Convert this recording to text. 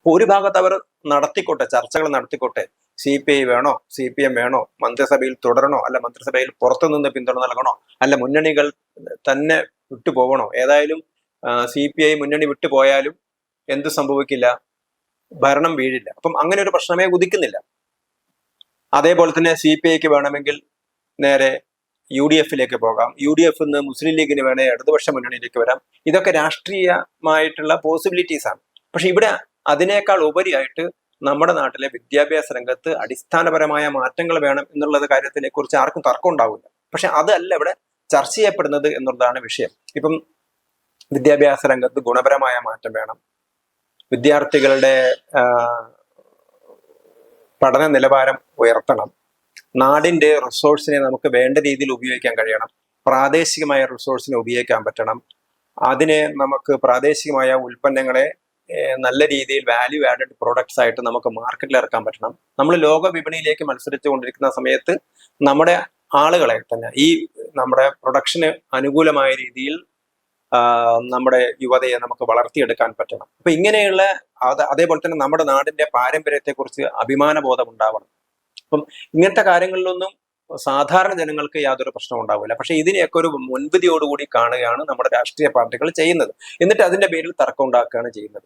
അപ്പൊ ഒരു ഭാഗത്ത് അവർ നടത്തിക്കോട്ടെ, ചർച്ചകൾ നടത്തിക്കോട്ടെ. CPI വേണോ, CPM വേണോ, മന്ത്രിസഭയിൽ തുടരണോ, അല്ല മന്ത്രിസഭയിൽ പുറത്തുനിന്ന് പിന്തുണ നൽകണോ, അല്ല മുന്നണികൾ തന്നെ വിട്ടുപോകണോ? ഏതായാലും CPI മുന്നണി വിട്ടുപോയാലും എന്ത് സംഭവിക്കില്ല? ഭരണം വീഴില്ല. അപ്പം അങ്ങനെ ഒരു പ്രശ്നമേ ഉദിക്കുന്നില്ല. അതേപോലെ തന്നെ CPIക്ക് വേണമെങ്കിൽ നേരെ UDFിലേക്ക് പോകാം, UDF നിന്ന് മുസ്ലിം ലീഗിന് വേണേ ഇടതുപക്ഷ മുന്നണിയിലേക്ക് വരാം. ഇതൊക്കെ രാഷ്ട്രീയമായിട്ടുള്ള പോസിബിലിറ്റീസ് ആണ്. പക്ഷെ ഇവിടെ അതിനേക്കാൾ ഉപരിയായിട്ട് നമ്മുടെ നാട്ടിലെ വിദ്യാഭ്യാസ രംഗത്ത് അടിസ്ഥാനപരമായ മാറ്റങ്ങൾ വേണം എന്നുള്ളത് കാര്യത്തിനെ കുറിച്ച് ആർക്കും തർക്കം ഉണ്ടാവില്ല. പക്ഷെ അതല്ല ഇവിടെ ചർച്ച ചെയ്യപ്പെടുന്നത് എന്നുള്ളതാണ് വിഷയം. ഇപ്പം വിദ്യാഭ്യാസ രംഗത്ത് ഗുണപരമായ മാറ്റം വേണം, വിദ്യാർത്ഥികളുടെ പഠന നിലവാരം ഉയർത്തണം, നാടിന്റെ റിസോഴ്സിനെ നമുക്ക് വേണ്ട രീതിയിൽ ഉപയോഗിക്കാൻ കഴിയണം, പ്രാദേശികമായ റിസോഴ്സിനെ ഉപയോഗിക്കാൻ പറ്റണം, അതിനെ നമുക്ക് പ്രാദേശികമായ ഉൽപ്പന്നങ്ങളെ നല്ല രീതിയിൽ വാല്യൂ ആഡഡ് പ്രോഡക്ട്സ് ആയിട്ട് നമുക്ക് മാർക്കറ്റിൽ ഇറക്കാൻ പറ്റണം. നമ്മൾ ലോക വിപണിയിലേക്ക് മത്സരിച്ചു കൊണ്ടിരിക്കുന്ന സമയത്ത് നമ്മുടെ ആളുകളെ തന്നെ ഈ നമ്മുടെ പ്രൊഡക്ഷന് അനുകൂലമായ രീതിയിൽ നമ്മുടെ യുവതയെ നമുക്ക് വളർത്തിയെടുക്കാൻ പറ്റണം. അപ്പൊ ഇങ്ങനെയുള്ള അതേപോലെ തന്നെ നമ്മുടെ നാടിന്റെ പാരമ്പര്യത്തെക്കുറിച്ച് അഭിമാനബോധം ഉണ്ടാവണം. അപ്പം ഇങ്ങനത്തെ കാര്യങ്ങളിലൊന്നും സാധാരണ ജനങ്ങൾക്ക് യാതൊരു പ്രശ്നം ഉണ്ടാവില്ല. പക്ഷെ ഇതിനെയൊക്കെ ഒരു മുൻവിധിയോടുകൂടി കാണുകയാണ് നമ്മുടെ രാഷ്ട്രീയ പാർട്ടികൾ ചെയ്യുന്നത്. എന്നിട്ട് അതിന്റെ പേരിൽ തർക്കം ഉണ്ടാക്കുകയാണ് ചെയ്യുന്നത്.